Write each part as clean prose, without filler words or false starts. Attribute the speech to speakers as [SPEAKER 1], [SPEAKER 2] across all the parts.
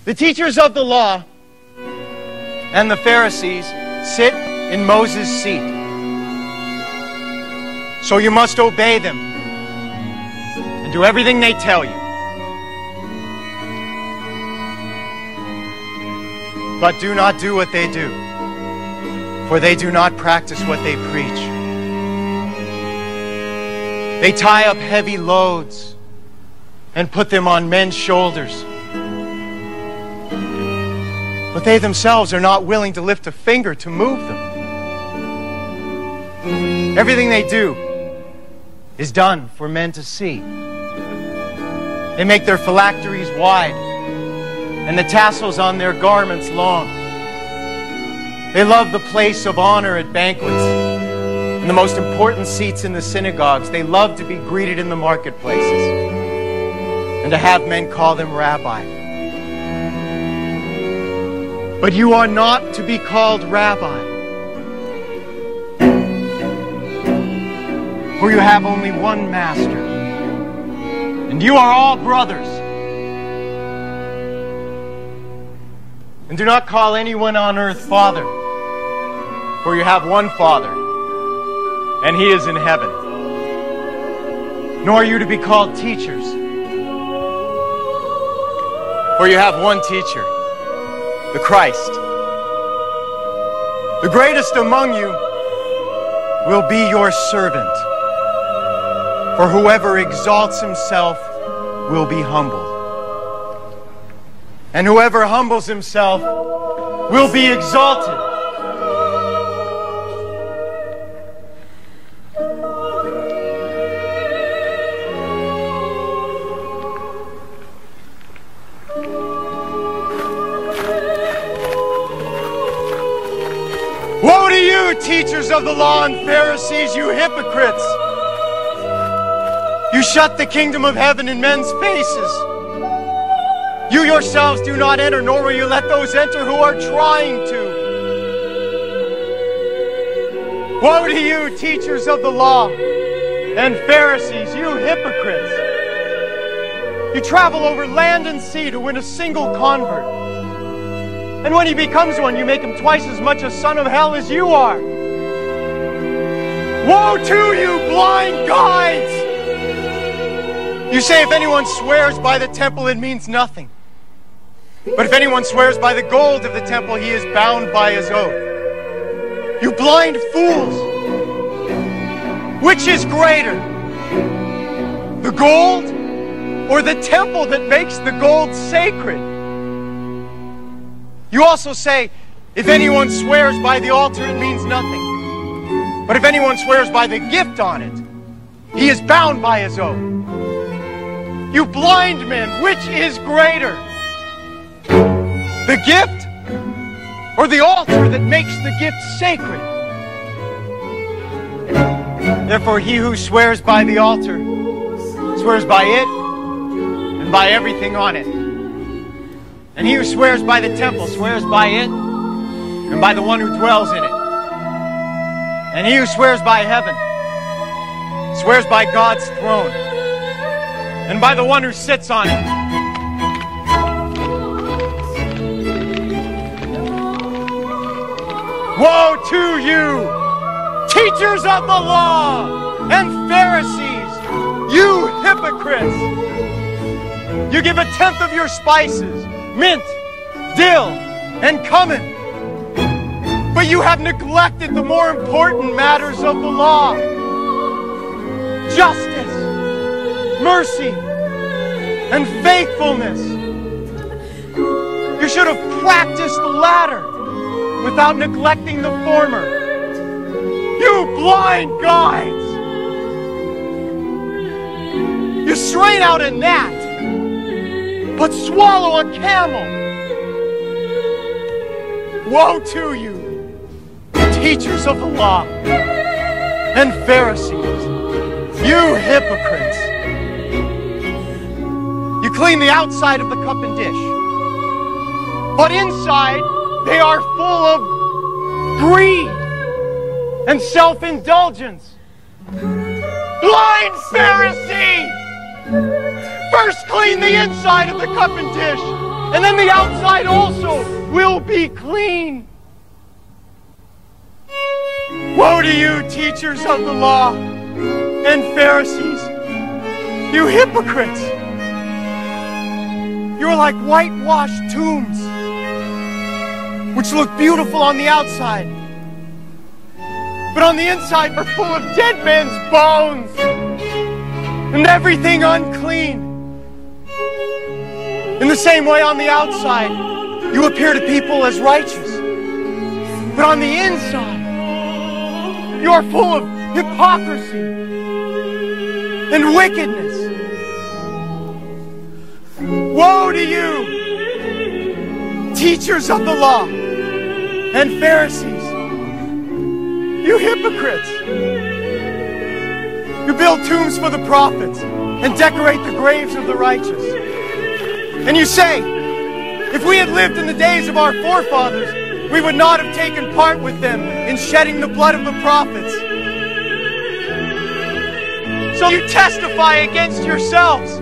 [SPEAKER 1] The teachers of the law and the Pharisees sit in Moses' seat. So you must obey them and do everything they tell you. But do not do what they do, for they do not practice what they preach. They tie up heavy loads and put them on men's shoulders. But they themselves are not willing to lift a finger to move them. Everything they do is done for men to see. They make their phylacteries wide and the tassels on their garments long. They love the place of honor at banquets and the most important seats in the synagogues. They love to be greeted in the marketplaces and to have men call them rabbi. But you are not to be called rabbi, for you have only one master, and you are all brothers. And do not call anyone on earth Father, for you have one Father, and He is in heaven. Nor are you to be called teachers, for you have one teacher, the Christ. The greatest among you will be your servant. For whoever exalts himself will be humbled. And whoever humbles himself will be exalted. Woe to you, teachers of the law and Pharisees, you hypocrites! You shut the kingdom of heaven in men's faces. You yourselves do not enter, nor will you let those enter who are trying to. Woe to you, teachers of the law and Pharisees, you hypocrites! You travel over land and sea to win a single convert. And when he becomes one, you make him twice as much a son of hell as you are. Woe to you, blind guides! You say if anyone swears by the temple, it means nothing. But if anyone swears by the gold of the temple, he is bound by his oath. You blind fools! Which is greater? The gold or the temple that makes the gold sacred? You also say, if anyone swears by the altar, it means nothing. But if anyone swears by the gift on it, he is bound by his oath. You blind men, which is greater? The gift or the altar that makes the gift sacred? Therefore, he who swears by the altar swears by it and by everything on it. And he who swears by the temple swears by it and by the one who dwells in it. And he who swears by heaven swears by God's throne and by the one who sits on it. Woe to you, teachers of the law and Pharisees, you hypocrites! You give a tenth of your spices, mint, dill, and cumin. But you have neglected the more important matters of the law. Justice, mercy, and faithfulness. You should have practiced the latter without neglecting the former. You blind guides! You strain out a gnat, but swallow a camel. Woe to you, teachers of the law and Pharisees, you hypocrites! You clean the outside of the cup and dish, but inside they are full of greed and self-indulgence. Blind Pharisee! First clean the inside of the cup and dish, And then the outside also will be clean. Woe to you, teachers of the law and Pharisees, you hypocrites! You're like whitewashed tombs, which look beautiful on the outside, but on the inside are full of dead men's bones and everything unclean. In the same way, on the outside, you appear to people as righteous, but on the inside, you are full of hypocrisy and wickedness. Woe to you, teachers of the law and Pharisees, you hypocrites! You build tombs for the prophets and decorate the graves of the righteous. And you say, if we had lived in the days of our forefathers, we would not have taken part with them in shedding the blood of the prophets. So you testify against yourselves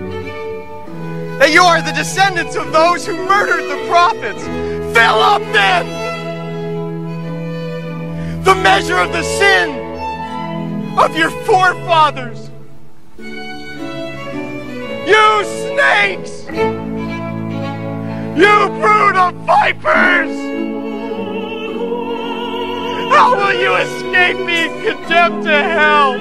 [SPEAKER 1] that you are the descendants of those who murdered the prophets. Fill up then the measure of the sin of your forefathers. You snakes! You brood of vipers! How will you escape being condemned to hell?